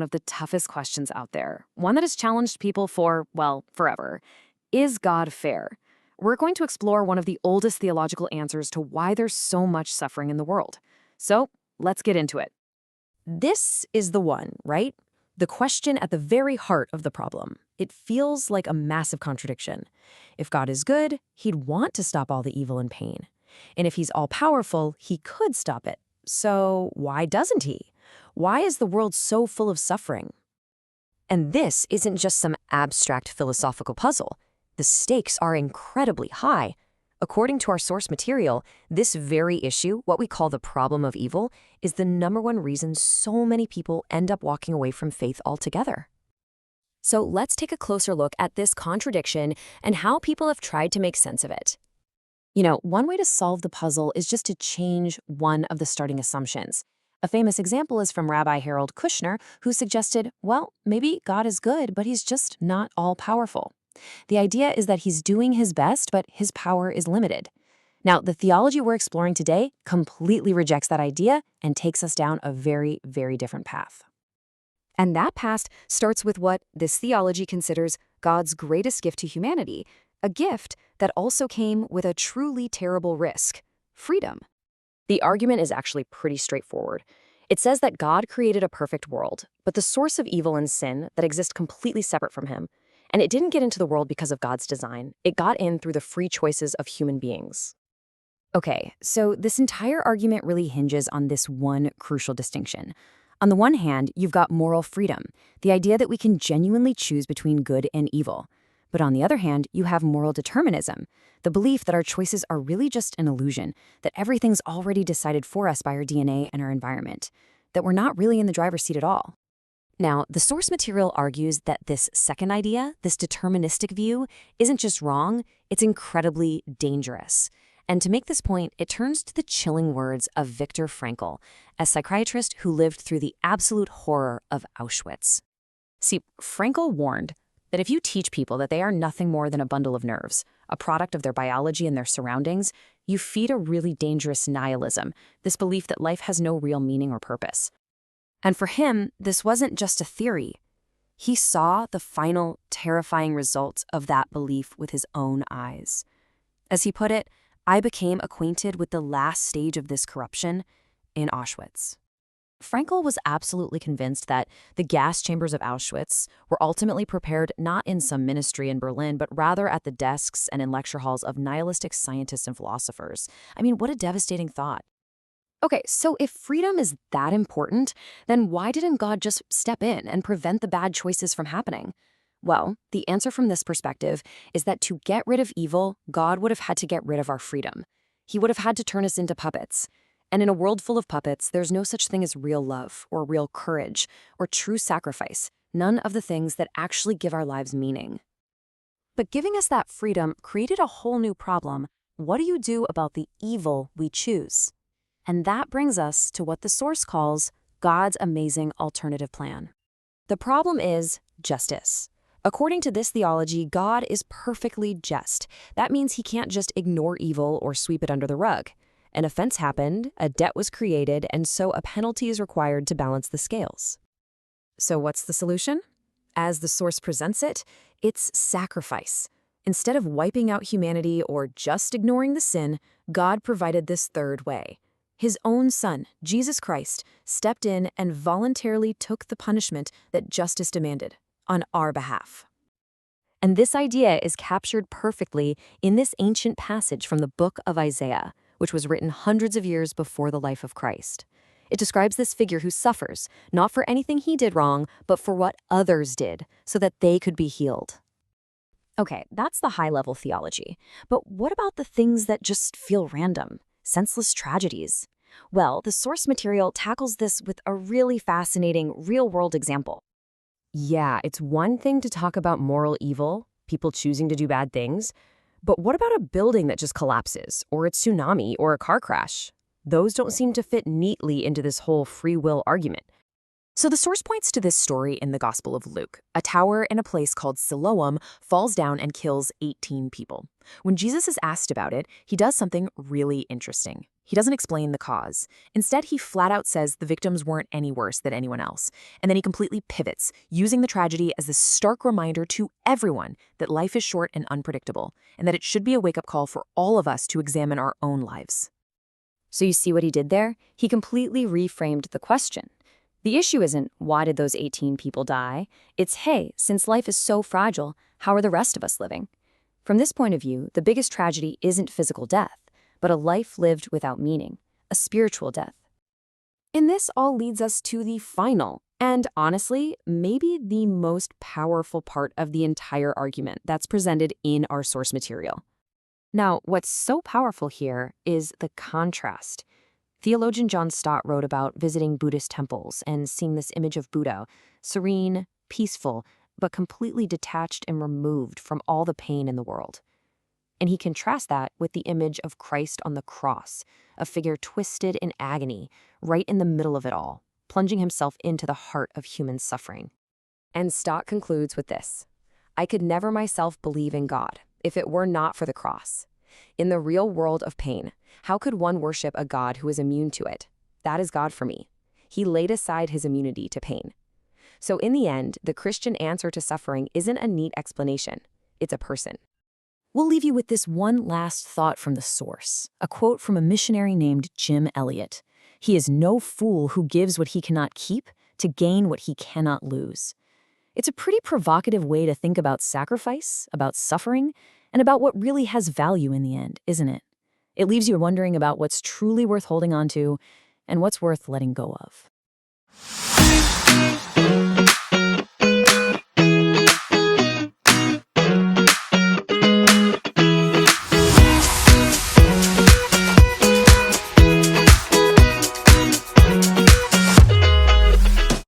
of the toughest questions out there, one that has challenged people for, well, forever. Is God fair? We're going to explore one of the oldest theological answers to why there's so much suffering in the world. So, let's get into it. This is the one, right? The question at the very heart of the problem. It feels like a massive contradiction. If God is good, he'd want to stop all the evil and pain. And if he's all-powerful, he could stop it. So why doesn't he? Why is the world so full of suffering? And this isn't just some abstract philosophical puzzle. The stakes are incredibly high. According to our source material, this very issue, what we call the problem of evil, is the #1 reason so many people end up walking away from faith altogether. So let's take a closer look at this contradiction and how people have tried to make sense of it. One way to solve the puzzle is just to change one of the starting assumptions. A famous example is from Rabbi Harold Kushner, who suggested, well, maybe God is good, but he's just not all-powerful. The idea is that he's doing his best, but his power is limited. Now, the theology we're exploring today completely rejects that idea and takes us down a very, very different path. And that path starts with what this theology considers God's greatest gift to humanity, a gift that also came with a truly terrible risk: freedom. The argument is actually pretty straightforward. It says that God created a perfect world, but the source of evil and sin that exists completely separate from him. And it didn't get into the world because of God's design. It got in through the free choices of human beings. Okay, so this entire argument really hinges on this one crucial distinction. On the one hand, you've got moral freedom, the idea that we can genuinely choose between good and evil. But on the other hand, you have moral determinism, the belief that our choices are really just an illusion, that everything's already decided for us by our DNA and our environment, that we're not really in the driver's seat at all. Now, the source material argues that this second idea, this deterministic view, isn't just wrong, it's incredibly dangerous. And to make this point, it turns to the chilling words of Viktor Frankl, a psychiatrist who lived through the absolute horror of Auschwitz. See, Frankl warned that if you teach people that they are nothing more than a bundle of nerves, a product of their biology and their surroundings, you feed a really dangerous nihilism, this belief that life has no real meaning or purpose. And for him, this wasn't just a theory. He saw the final, terrifying results of that belief with his own eyes. As he put it, I became acquainted with the last stage of this corruption in Auschwitz. Frankl was absolutely convinced that the gas chambers of Auschwitz were ultimately prepared not in some ministry in Berlin, but rather at the desks and in lecture halls of nihilistic scientists and philosophers. I mean, what a devastating thought. Okay, so if freedom is that important, then why didn't God just step in and prevent the bad choices from happening? Well, the answer from this perspective is that to get rid of evil, God would have had to get rid of our freedom. He would have had to turn us into puppets. And in a world full of puppets, there's no such thing as real love or real courage or true sacrifice, none of the things that actually give our lives meaning. But giving us that freedom created a whole new problem. What do you do about the evil we choose? And that brings us to what the source calls God's amazing alternative plan. The problem is justice. According to this theology, God is perfectly just. That means he can't just ignore evil or sweep it under the rug. An offense happened, a debt was created, and so a penalty is required to balance the scales. So what's the solution? As the source presents it, it's sacrifice. Instead of wiping out humanity or just ignoring the sin, God provided this third way. His own Son, Jesus Christ, stepped in and voluntarily took the punishment that justice demanded on our behalf. And this idea is captured perfectly in this ancient passage from the book of Isaiah, which was written hundreds of years before the life of Christ. It describes this figure who suffers, not for anything he did wrong, but for what others did, so that they could be healed. Okay, that's the high-level theology. But what about the things that just feel random? Senseless tragedies? Well, the source material tackles this with a really fascinating real-world example. Yeah, it's one thing to talk about moral evil, people choosing to do bad things, but what about a building that just collapses, or a tsunami, or a car crash? Those don't seem to fit neatly into this whole free will argument. So the source points to this story in the Gospel of Luke. A tower in a place called Siloam falls down and kills 18 people. When Jesus is asked about it, he does something really interesting. He doesn't explain the cause. Instead, he flat out says the victims weren't any worse than anyone else. And then he completely pivots, using the tragedy as a stark reminder to everyone that life is short and unpredictable, and that it should be a wake-up call for all of us to examine our own lives. So you see what he did there? He completely reframed the question. The issue isn't, why did those 18 people die? It's, hey, since life is so fragile, how are the rest of us living? From this point of view, the biggest tragedy isn't physical death, but a life lived without meaning, a spiritual death. And this all leads us to the final, and honestly, maybe the most powerful part of the entire argument that's presented in our source material. Now, what's so powerful here is the contrast. Theologian John Stott wrote about visiting Buddhist temples and seeing this image of Buddha, serene, peaceful, but completely detached and removed from all the pain in the world. And he contrasts that with the image of Christ on the cross, a figure twisted in agony, right in the middle of it all, plunging himself into the heart of human suffering. And Stott concludes with this: I could never myself believe in God if it were not for the cross. In the real world of pain, how could one worship a God who is immune to it? That is God for me. He laid aside his immunity to pain. So in the end, the Christian answer to suffering isn't a neat explanation. It's a person. We'll leave you with this one last thought from the source, a quote from a missionary named Jim Elliot. He is no fool who gives what he cannot keep to gain what he cannot lose. It's a pretty provocative way to think about sacrifice, about suffering, and about what really has value in the end, isn't it? It leaves you wondering about what's truly worth holding on to and what's worth letting go of.